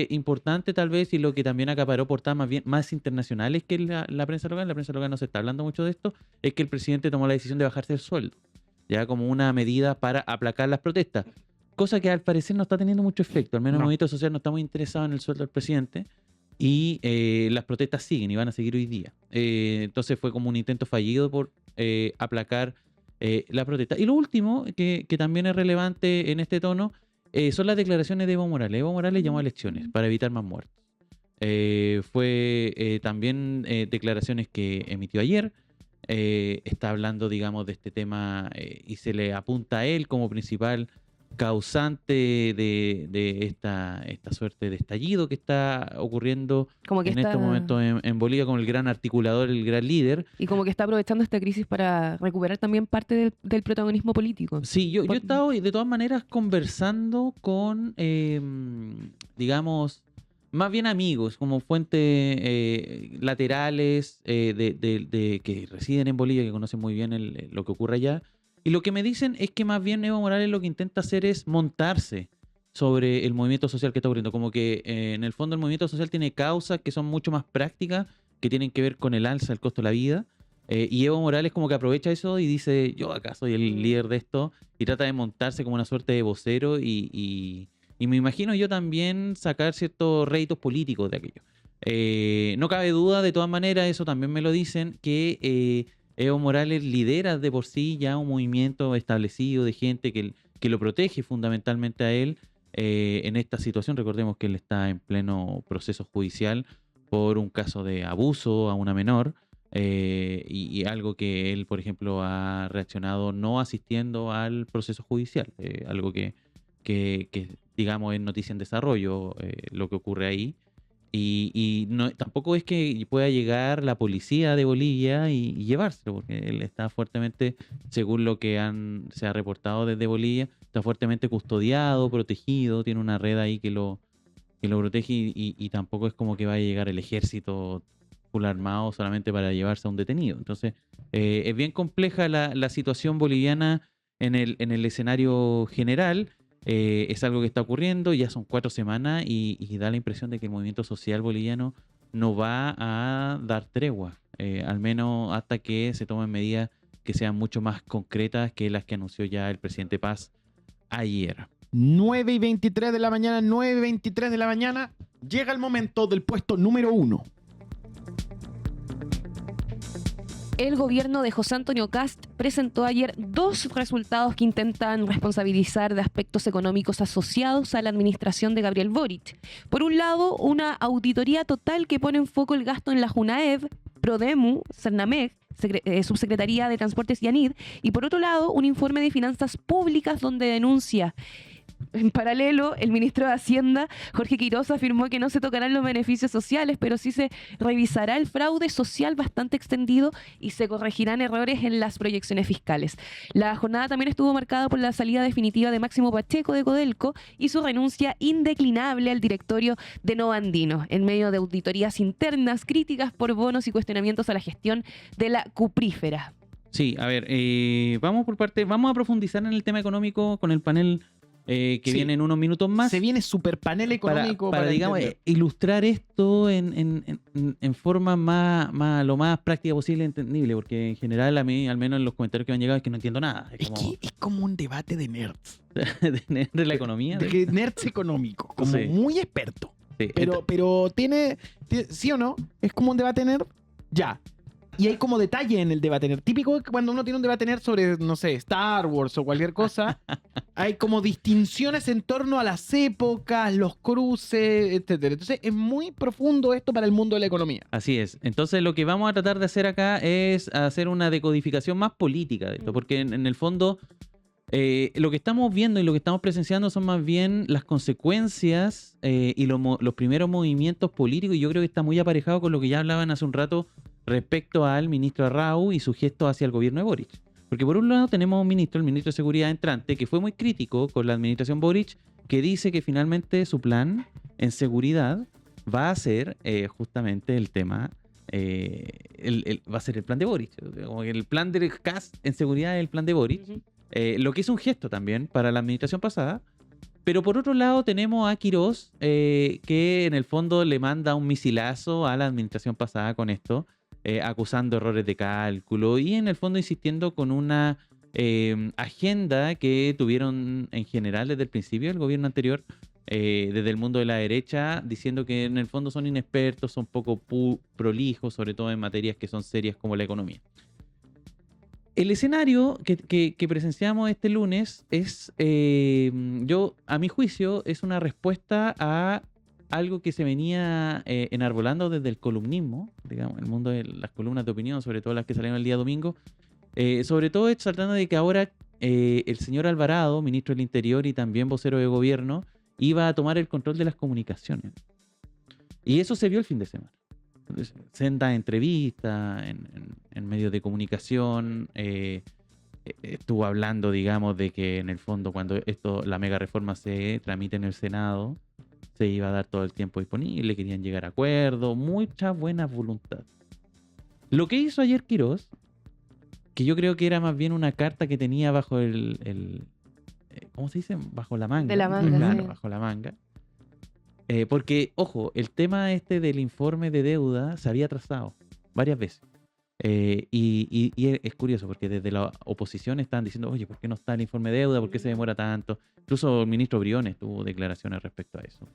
importante tal vez, y lo que también acaparó portadas más internacionales que la prensa local no se está hablando mucho de esto, es que el presidente tomó la decisión de bajarse el sueldo, ya como una medida para aplacar las protestas. Cosa que al parecer no está teniendo mucho efecto. Al menos el movimiento social no está muy interesado en el sueldo del presidente y las protestas siguen y van a seguir hoy día. Entonces fue como un intento fallido por aplacar la protesta. Y lo último, que también es relevante en este tono, son las declaraciones de Evo Morales. Evo Morales llamó a elecciones para evitar más muertos. Fue también declaraciones que emitió ayer. Está hablando, digamos, de este tema y se le apunta a él como principal causante de esta suerte de estallido que está ocurriendo estos momentos en Bolivia, como el gran articulador, el gran líder. Y como que está aprovechando esta crisis para recuperar también parte del protagonismo político. Sí, yo he estado de todas maneras conversando con, digamos, más bien amigos, como fuentes laterales que residen en Bolivia, que conocen muy bien lo que ocurre allá. Y lo que me dicen es que más bien Evo Morales lo que intenta hacer es montarse sobre el movimiento social que está ocurriendo. Como que en el fondo el movimiento social tiene causas que son mucho más prácticas, que tienen que ver con el alza del costo de la vida. Y Evo Morales como que aprovecha eso y dice, yo acá soy el líder de esto, y trata de montarse como una suerte de vocero y me imagino yo también sacar ciertos réditos políticos de aquello. No cabe duda, de todas maneras, eso también me lo dicen, que Evo Morales lidera de por sí ya un movimiento establecido de gente que lo protege fundamentalmente a él en esta situación. Recordemos que él está en pleno proceso judicial por un caso de abuso a una menor y algo que él, por ejemplo, ha reaccionado no asistiendo al proceso judicial, algo que digamos es noticia en desarrollo lo que ocurre ahí. Y no, tampoco es que pueda llegar la policía de Bolivia y llevárselo, porque él está fuertemente, según lo que se ha reportado desde Bolivia, está fuertemente custodiado, protegido, tiene una red ahí que lo protege y tampoco es como que vaya a llegar el ejército full armado solamente para llevarse a un detenido. Entonces, es bien compleja la situación boliviana en el escenario general. Es algo que está ocurriendo, ya son 4 semanas y da la impresión de que el movimiento social boliviano no va a dar tregua, al menos hasta que se tomen medidas que sean mucho más concretas que las que anunció ya el presidente Paz ayer. 9:23 de la mañana, 9:23 de la mañana, llega el momento del puesto número 1. El gobierno de José Antonio Kast presentó ayer 2 resultados que intentan responsabilizar de aspectos económicos asociados a la administración de Gabriel Boric. Por un lado, una auditoría total que pone en foco el gasto en la Junaev, Prodemu, Cernamec, Subsecretaría de Transportes y ANID, y por otro lado, un informe de finanzas públicas donde denuncia. En paralelo, el ministro de Hacienda, Jorge Quiroz, afirmó que no se tocarán los beneficios sociales, pero sí se revisará el fraude social bastante extendido y se corregirán errores en las proyecciones fiscales. La jornada también estuvo marcada por la salida definitiva de Máximo Pacheco de Codelco y su renuncia indeclinable al directorio de Nova Andino, en medio de auditorías internas, críticas por bonos y cuestionamientos a la gestión de la cuprífera. Sí, a ver, vamos por parte, vamos a profundizar en el tema económico con el panel que Sí. viene en unos minutos más. Se viene super panel económico para digamos, entender. ilustrar esto en forma lo más práctica posible y entendible, porque en general a mí, al menos en los comentarios que me han llegado, es que no entiendo nada. Es que es como un debate de nerds. de la economía. De nerds económico, como Sí. muy experto. Sí, Pero tiene, ¿sí o no? Es como un debate nerd. Ya. Y hay como detalle en el debate nerd. Típico que cuando uno tiene un debate nerd sobre, no sé, Star Wars o cualquier cosa, hay como distinciones en torno a las épocas, los cruces, etcétera. Entonces es muy profundo esto para el mundo de la economía. Así es. Entonces lo que vamos a tratar de hacer acá es hacer una decodificación más política de esto, porque en el fondo lo que estamos viendo y lo que estamos presenciando son más bien las consecuencias y los primeros movimientos políticos, y yo creo que está muy aparejado con lo que ya hablaban hace un rato respecto al ministro Arrau y su gesto hacia el gobierno de Boric. Porque por un lado tenemos un ministro, el ministro de Seguridad entrante, que fue muy crítico con la administración Boric, que dice que finalmente su plan en seguridad va a ser justamente el tema, va a ser el plan de Boric. Como que el plan de Kast en seguridad es el plan de Boric, lo que es un gesto también para la administración pasada. Pero por otro lado tenemos a Quiroz, que en el fondo le manda un misilazo a la administración pasada con esto, acusando errores de cálculo y en el fondo insistiendo con una agenda que tuvieron en general desde el principio el gobierno anterior, desde el mundo de la derecha, diciendo que en el fondo son inexpertos, son poco prolijos, sobre todo en materias que son serias como la economía. El escenario que presenciamos este lunes es, a mi juicio, es una respuesta a algo que se venía enarbolando desde el columnismo, digamos, el mundo de las columnas de opinión, sobre todo las que salieron el día domingo, sobre todo tratando de que ahora el señor Alvarado, ministro del Interior y también vocero de gobierno, iba a tomar el control de las comunicaciones. Y eso se vio el fin de semana. Sendas entrevistas en medios de comunicación, estuvo hablando, digamos, de que en el fondo cuando la mega reforma se tramite en el Senado, se iba a dar todo el tiempo disponible, querían llegar a acuerdos, mucha buena voluntad. Lo que hizo ayer Quiroz, que yo creo que era más bien una carta que tenía bajo ¿cómo se dice? Bajo la manga. De la manga, Claro, sí. bajo la manga. Porque, ojo, el tema del informe de deuda se había atrasado varias veces. Y es curioso porque desde la oposición están diciendo, oye, ¿por qué no está el informe de deuda? ¿Por qué se demora tanto? Incluso el ministro Briones tuvo declaraciones respecto a eso.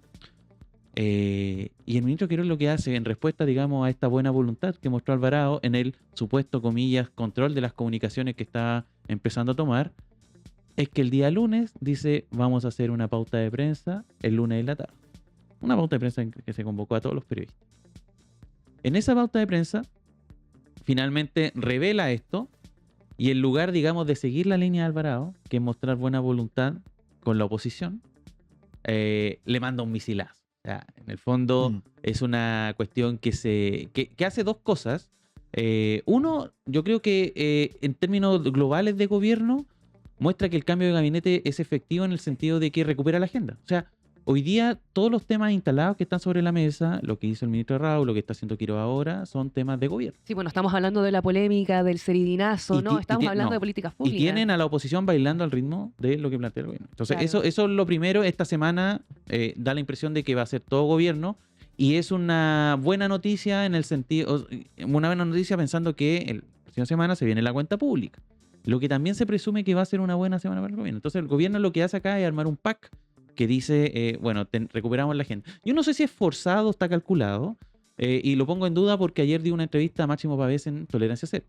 Y el ministro Quirós lo que hace en respuesta, digamos, a esta buena voluntad que mostró Alvarado en el supuesto, comillas, control de las comunicaciones que está empezando a tomar, es que el día lunes dice, vamos a hacer una pauta de prensa el lunes de la tarde. Una pauta de prensa que se convocó a todos los periodistas. En esa pauta de prensa, finalmente revela esto y en lugar, digamos, de seguir la línea de Alvarado, que es mostrar buena voluntad con la oposición, le manda un misilazo. O sea, en el fondo es una cuestión que hace dos cosas. Uno, yo creo que en términos globales de gobierno, muestra que el cambio de gabinete es efectivo en el sentido de que recupera la agenda. O sea, hoy día todos los temas instalados que están sobre la mesa, lo que hizo el ministro Raúl, lo que está haciendo Quirós ahora, son temas de gobierno. Sí, bueno, estamos hablando de la polémica, del seridinazo, ¿no? Estamos hablando de políticas públicas. Y tienen a la oposición bailando al ritmo de lo que plantea el gobierno. Entonces, Claro. eso es lo primero. Esta semana da la impresión de que va a ser todo gobierno y es una buena noticia en el sentido, una buena noticia pensando que la próxima semana se viene la cuenta pública. Lo que también se presume que va a ser una buena semana para el gobierno. Entonces, el gobierno lo que hace acá es armar un pack que dice, recuperamos la agenda. Yo no sé si es forzado o está calculado, y lo pongo en duda porque ayer di una entrevista a Máximo Pavés en Tolerancia Cero.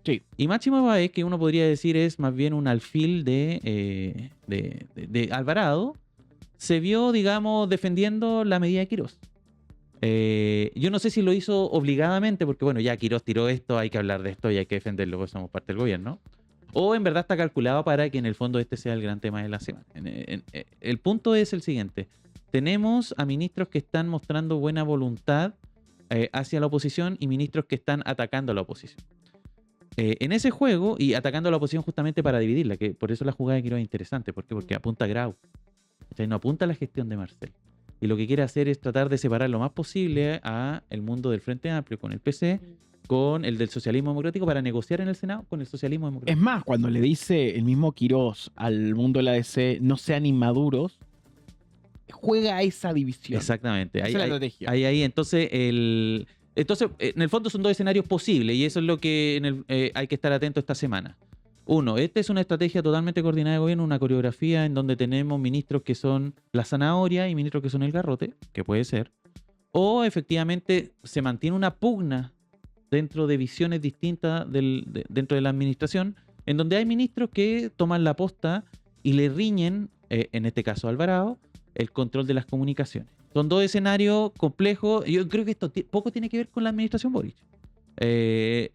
Sí. Y Máximo Pavés, que uno podría decir es más bien un alfil de Alvarado, se vio, digamos, defendiendo la medida de Quirós. Yo no sé si lo hizo obligadamente, porque bueno, ya Quirós tiró esto, hay que hablar de esto y hay que defenderlo, porque somos parte del gobierno. O en verdad está calculado para que en el fondo este sea el gran tema de la semana. El punto es el siguiente. Tenemos a ministros que están mostrando buena voluntad hacia la oposición y ministros que están atacando a la oposición. En ese juego, y atacando a la oposición justamente para dividirla, que por eso la jugada de Quirós es interesante. ¿Por qué? Porque apunta a Grau. O sea, no apunta a la gestión de Marcel. Y lo que quiere hacer es tratar de separar lo más posible a el mundo del Frente Amplio con el PC, con el del socialismo democrático para negociar en el Senado con el socialismo democrático. Es más, cuando le dice el mismo Quirós al mundo de la ADC, no sean inmaduros, juega a esa división. Exactamente. Esa es la estrategia. Ahí. Entonces, en el fondo son dos escenarios posibles y eso es lo que hay que estar atento esta semana. Uno, esta es una estrategia totalmente coordinada de gobierno, una coreografía en donde tenemos ministros que son la zanahoria y ministros que son el garrote, que puede ser. O efectivamente se mantiene una pugna dentro de visiones distintas dentro de la administración, en donde hay ministros que toman la posta y le riñen, en este caso a Alvarado, el control de las comunicaciones. Son dos escenarios complejos. Yo creo que esto poco tiene que ver con la administración Boric.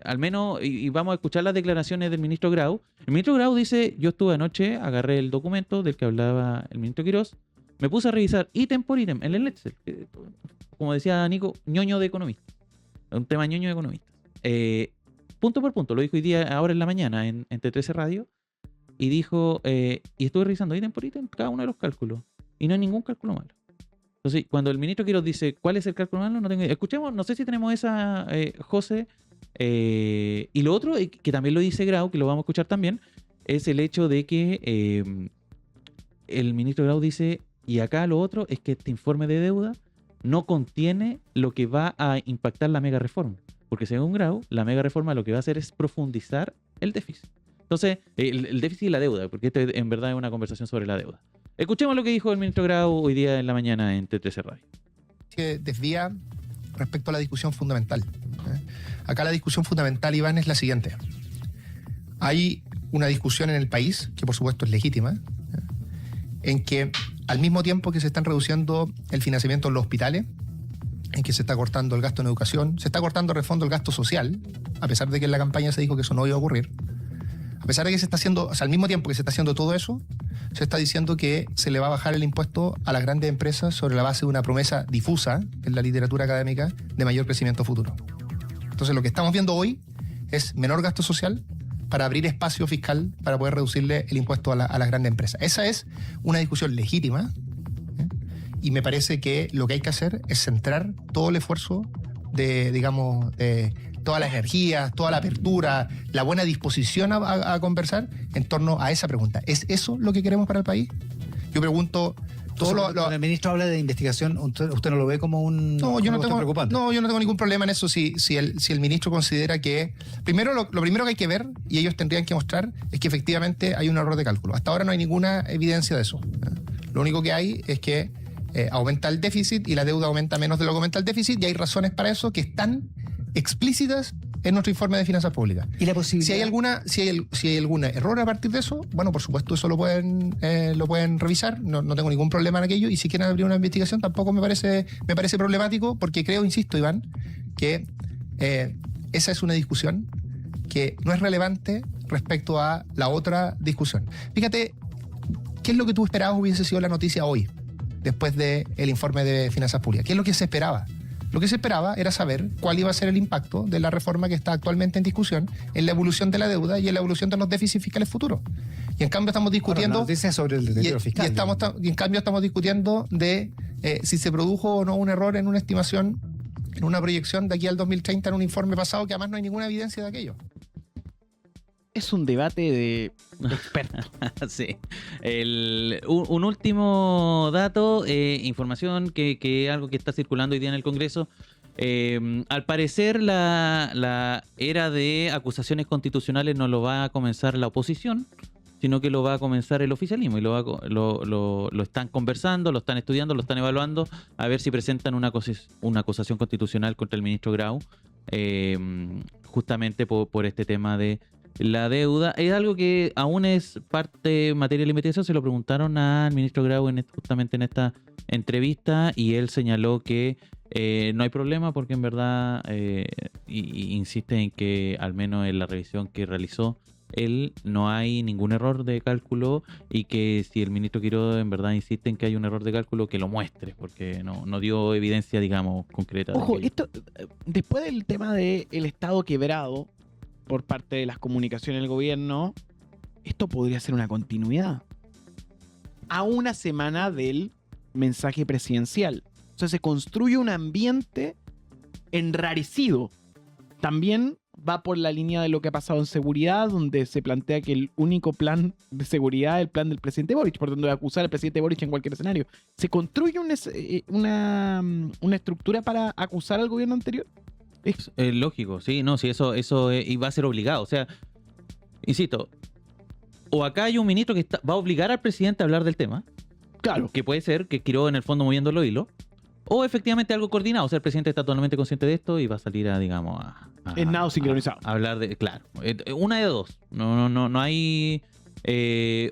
Al menos, y vamos a escuchar las declaraciones del ministro Grau. El ministro Grau dice, yo estuve anoche, agarré el documento del que hablaba el ministro Quirós, me puse a revisar ítem por ítem en el Excel, como decía Nico, ñoño de economista. Un tema ñoño de economistas. Punto por punto, lo dijo hoy día, ahora en la mañana, en T13 Radio, y dijo, y estuve revisando ítem por ítem cada uno de los cálculos, y no hay ningún cálculo malo. Entonces, cuando el ministro Quirós dice, ¿cuál es el cálculo malo? No tengo idea. Escuchemos, no sé si tenemos esa, José, y lo otro, que también lo dice Grau, que lo vamos a escuchar también, es el hecho de que el ministro Grau dice, y acá lo otro es que este informe de deuda no contiene lo que va a impactar la mega reforma. Porque según Grau, la mega reforma lo que va a hacer es profundizar el déficit. Entonces, el déficit y la deuda, porque esto en verdad es una conversación sobre la deuda. Escuchemos lo que dijo el ministro Grau hoy día en la mañana en T13 Radio. Que desvía respecto a la discusión fundamental. Acá la discusión fundamental, Iván, es la siguiente. Hay una discusión en el país, que por supuesto es legítima, en que al mismo tiempo que se están reduciendo el financiamiento en los hospitales, en que se está cortando el gasto en educación, se está cortando en el fondo el gasto social, a pesar de que en la campaña se dijo que eso no iba a ocurrir. A pesar de que se está haciendo, o sea, al mismo tiempo que se está haciendo todo eso, se está diciendo que se le va a bajar el impuesto a las grandes empresas sobre la base de una promesa difusa en la literatura académica de mayor crecimiento futuro. Entonces, lo que estamos viendo hoy es menor gasto social para abrir espacio fiscal para poder reducirle el impuesto a las grandes empresas. Esa es una discusión legítima, y me parece que lo que hay que hacer es centrar todo el esfuerzo de todas las energías, toda la apertura, la buena disposición a conversar en torno a esa pregunta. ¿Es eso lo que queremos para el país? Yo pregunto... Cuando el ministro habla de investigación, ¿usted no lo ve como un preocupante? No, yo no tengo ningún problema en eso si el ministro considera que... Primero, lo primero que hay que ver, y ellos tendrían que mostrar, es que efectivamente hay un error de cálculo. Hasta ahora no hay ninguna evidencia de eso. Lo único que hay es que aumenta el déficit y la deuda aumenta menos de lo que aumenta el déficit, y hay razones para eso que están explícitas en nuestro informe de finanzas públicas. Y la posibilidad... Si hay algún error a partir de eso, bueno, por supuesto eso lo pueden revisar, no tengo ningún problema en aquello, y si quieren abrir una investigación tampoco me parece problemático, porque creo, insisto, Iván, que esa es una discusión que no es relevante respecto a la otra discusión. Fíjate, ¿qué es lo que tú esperabas hubiese sido la noticia hoy, después del informe de finanzas públicas? ¿Qué es lo que se esperaba? Lo que se esperaba era saber cuál iba a ser el impacto de la reforma que está actualmente en discusión en la evolución de la deuda y en la evolución de los déficits fiscales futuros. Y en cambio estamos discutiendo... noticias sobre el deterioro fiscal. Y en cambio estamos discutiendo de si se produjo o no un error en una estimación, en una proyección de aquí al 2030 en un informe pasado, que además no hay ninguna evidencia de aquello. Es un debate de expertos. Sí. Un último dato, información que algo que está circulando hoy día en el Congreso. Al parecer la era de acusaciones constitucionales no lo va a comenzar la oposición, sino que lo va a comenzar el oficialismo, y lo están conversando, lo están estudiando, lo están evaluando, a ver si presentan una acusación constitucional contra el ministro Grau, justamente por este tema de la deuda. Es algo que aún es parte materia de la investigación. Se lo preguntaron al ministro Grau justamente en esta entrevista, y él señaló que no hay problema, porque en verdad insiste en que al menos en la revisión que realizó él no hay ningún error de cálculo, y que si el ministro Quiroga en verdad insiste en que hay un error de cálculo, que lo muestre, porque no dio evidencia, digamos, concreta. Ojo, esto, después del tema del Estado quebrado por parte de las comunicaciones del gobierno, esto podría ser una continuidad a una semana del mensaje presidencial. O sea, se construye un ambiente enrarecido. También va por la línea de lo que ha pasado en seguridad, donde se plantea que el único plan de seguridad es el plan del presidente Boric, por tanto de acusar al presidente Boric en cualquier escenario. ¿Se construye una estructura para acusar al gobierno anterior? Es lógico, sí, no, sí, eso va a ser obligado. O sea, insisto, o acá hay un ministro que va a obligar al presidente a hablar del tema. Claro. Que puede ser que Quiroga en el fondo moviendo los hilos. O efectivamente algo coordinado. O sea, el presidente está totalmente consciente de esto y va a salir a es nada sincronizado. A hablar de. Claro. Una de dos. No hay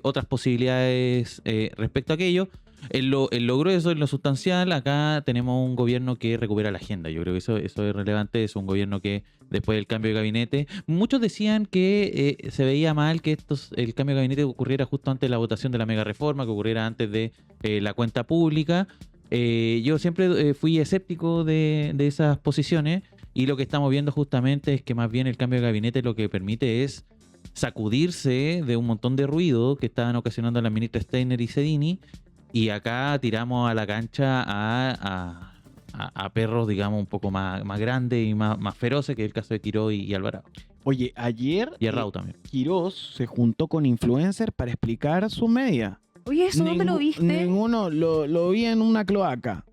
otras posibilidades respecto a aquello. En lo grueso, en lo sustancial, acá tenemos un gobierno que recupera la agenda. Yo creo que eso es relevante. Es un gobierno que, después del cambio de gabinete, muchos decían que se veía mal que el cambio de gabinete ocurriera justo antes de la votación de la mega reforma, que ocurriera antes de la cuenta pública. Yo siempre fui escéptico de esas posiciones, y lo que estamos viendo justamente es que más bien el cambio de gabinete lo que permite es sacudirse de un montón de ruido que estaban ocasionando la ministra Steiner y Cedini. Y acá tiramos a la cancha a perros, digamos, un poco más grandes y más feroces, que es el caso de Quiroga y Alvarado. Oye, ayer Y Arrau también. Quiroz se juntó con influencers para explicar sus medidas. Oye, ¿eso dónde lo viste? Ninguno, lo vi en una cloaca.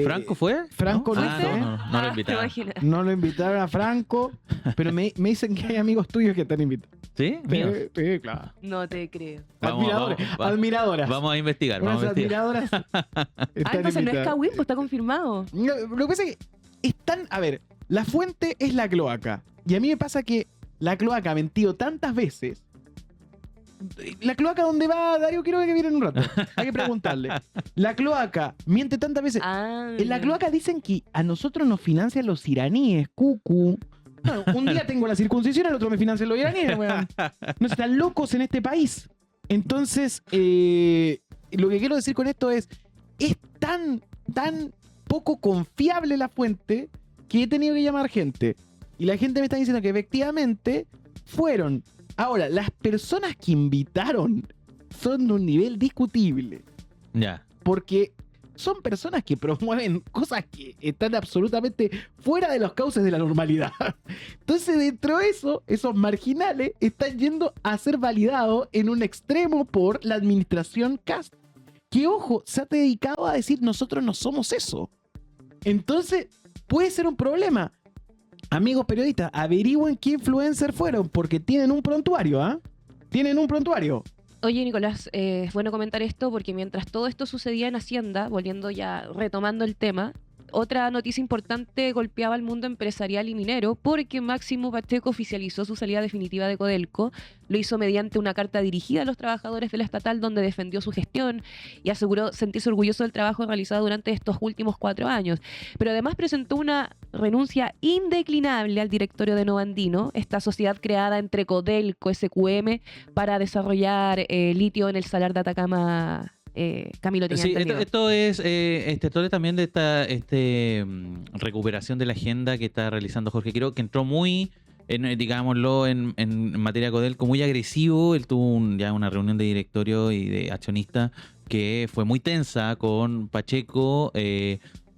¿Franco fue? Franco ¿No? no, No lo invitaron. no lo invitaron a Franco, pero me dicen que hay amigos tuyos que están invitados. ¿Sí? Míos. Sí, claro. No te creo. Admiradoras. Vamos a investigar. Unas admiradoras. Entonces no es Kawin, pues está confirmado. Lo que pasa es que están... A ver, la fuente es la cloaca. Y a mí me pasa que la cloaca ha mentido tantas veces. La cloaca donde va Darío Quiroga, que viene en un rato. Hay que preguntarle. La cloaca miente tantas veces. En la cloaca dicen que a nosotros nos financian los iraníes, cucu. Bueno, un día tengo la circuncisión, el otro me financian los iraníes, weón. No están locos en este país. Entonces, lo que quiero decir con esto es tan poco confiable la fuente que he tenido que llamar gente. Y la gente me está diciendo que efectivamente fueron. Ahora, las personas que invitaron son de un nivel discutible. Ya. Porque son personas que promueven cosas que están absolutamente fuera de los cauces de la normalidad. Entonces, dentro de eso, esos marginales están yendo a ser validados en un extremo por la administración Kast. Que, ojo, se ha dedicado a decir, nosotros no somos eso. Entonces, puede ser un problema. Amigos periodistas, averigüen qué influencers fueron, porque tienen un prontuario, ¿ah? Tienen un prontuario. Oye, Nicolás, es bueno comentar esto porque mientras todo esto sucedía en Hacienda, volviendo ya, retomando el tema, otra noticia importante golpeaba al mundo empresarial y minero porque Máximo Pacheco oficializó su salida definitiva de Codelco. Lo hizo mediante una carta dirigida a los trabajadores de la estatal donde defendió su gestión y aseguró sentirse orgulloso del trabajo realizado durante estos últimos 4 años. Pero además presentó una renuncia indeclinable al directorio de Novandino, esta sociedad creada entre Codelco, SQM, para desarrollar litio en el Salar de Atacama. Camilo tenía Sí, entendido. esto es esto también de esta recuperación de la agenda que está realizando Jorge Quiroga, que entró muy, digámoslo, en materia Codelco, muy agresivo. Él tuvo ya una reunión de directorio y de accionistas que fue muy tensa con Pacheco.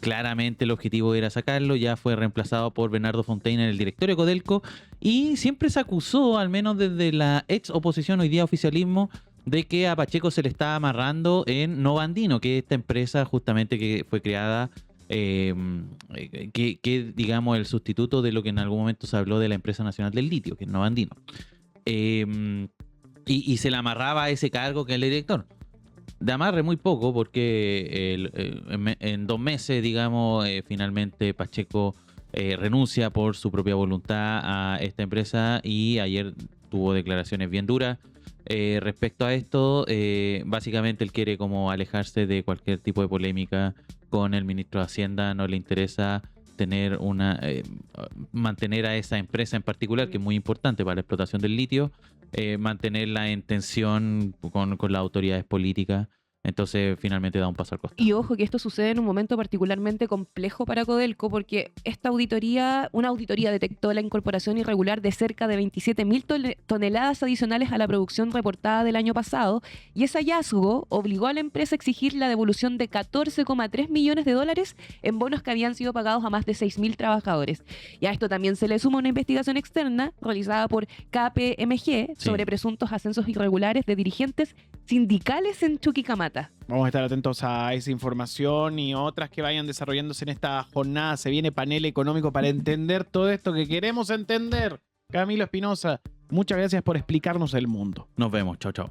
Claramente el objetivo era sacarlo, ya fue reemplazado por Bernardo Fontaine en el directorio de Codelco y siempre se acusó, al menos desde la ex oposición, hoy día oficialismo, de que a Pacheco se le está amarrando en Novandino, que es esta empresa justamente que fue creada, que digamos el sustituto de lo que en algún momento se habló de la empresa nacional del litio, que es Novandino. Y se le amarraba a ese cargo que es el director. De amarre muy poco, porque en 2 meses, digamos, finalmente Pacheco renuncia por su propia voluntad a esta empresa y ayer tuvo declaraciones bien duras. Respecto a esto, básicamente él quiere como alejarse de cualquier tipo de polémica con el ministro de Hacienda, no le interesa tener mantener a esa empresa en particular, que es muy importante para la explotación del litio, mantenerla en tensión con las autoridades políticas. Entonces finalmente da un paso al costado. Y ojo que esto sucede en un momento particularmente complejo para Codelco porque una auditoría detectó la incorporación irregular de cerca de 27.000 toneladas adicionales a la producción reportada del año pasado y ese hallazgo obligó a la empresa a exigir la devolución de $14,3 millones en bonos que habían sido pagados a más de 6.000 trabajadores. Y a esto también se le suma una investigación externa realizada por KPMG sobre presuntos ascensos irregulares de dirigentes sindicales en Chuquicamata. Vamos a estar atentos a esa información y otras que vayan desarrollándose en esta jornada. Se viene panel económico para entender todo esto que queremos entender. Camilo Espinosa, muchas gracias por explicarnos el mundo. Nos vemos. Chao, chao.